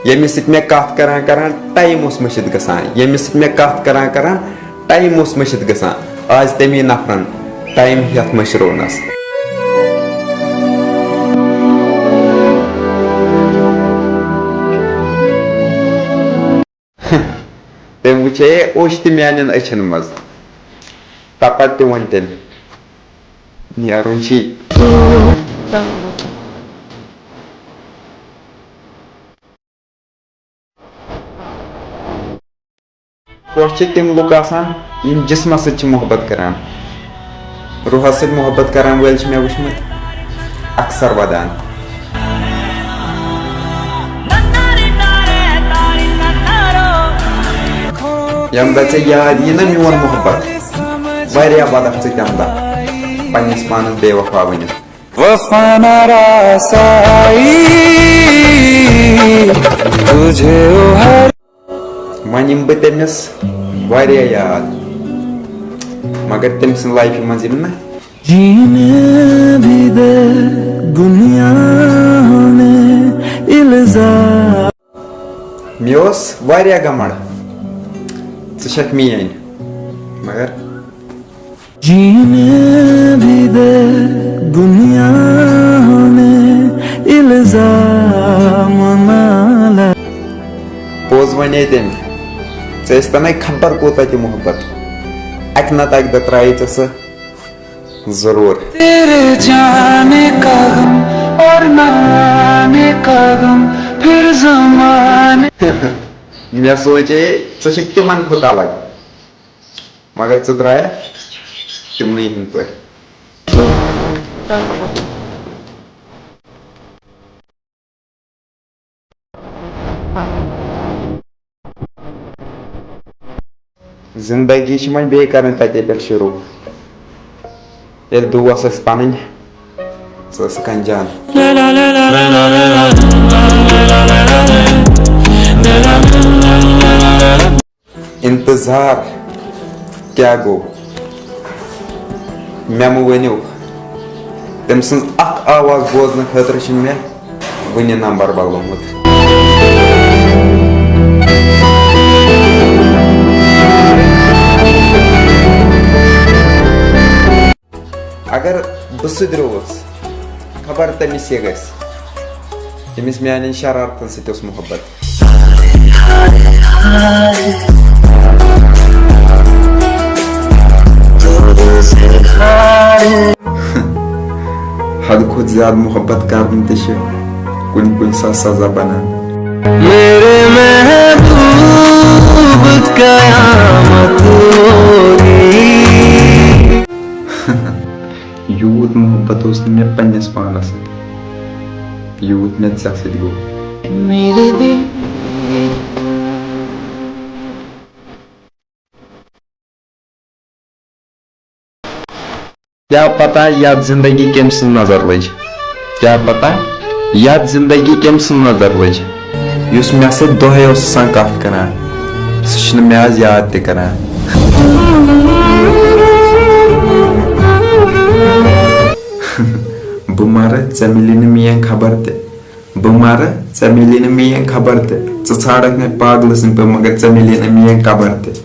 यमिस सत मे कथ करान टाइम मशिद गसान यमिस सत मे कथ करान टाइम मशिद गसान आज तमी नफरन टाइम हेत मशरोनस तम वुचे ओश त मान अचन मज तपत त वन तेल नीरुन कुछ तम लुक जिस्म सत मोहब्बत करान रूह सत मोहब्बत करान वल मे वुचमुत अक्सर वदान यम दे याद यह ना मोन मोहब्बत वारिया बदख तम दह पन्निस पानस बेवफा वन वन यम बह तमिस वारिया याद मगर तम सद लाइफ मज ना जीने भी दे दुनिया में इल्जाम मे वारिया गमड़ षक मीन मगर जीने भी दे दुनिया में इल्जाम नाला पोज वन तम तना खबर कोता त मोहब्बत अक नत अक दह त्राई स जरूर तेरे जाने का गम और न आने का गम फिर ज़माने मे सोचे षक तिमन खुद अलग मगर द्राया तिमन हिंद पे जिंदगी वो बे कर तते पे शुरू ये दोस पन कंजान इंतजार क्या गो मेमो वनो तम सज आवाज बोजन खतर मे वन नंबर बदलोमुत अगर बह सुधरोस खबर तमिस यह गमिस मान शरारतन सत मोहब्बत हद खुद ज्यादा मोहब्बत कर कुन सजा बना मेरे महबूब कयामत होगी यूत मोहब्बत मे पन्निस पानस यूत मे ऐ सत गो मेरे दिल क्या पता याद जिंदगी कम सज नजर लज क्या पता याद जिंदगी कम सज नजर लज युस मे सत दोहे कथ करान सह मे आज याद त करान बह मर ऐ मिली मेन खबर बह मर ऐ मिली मेन खबर ाड़क मे पागल सन पे मगर ऐ मिली मेन खबर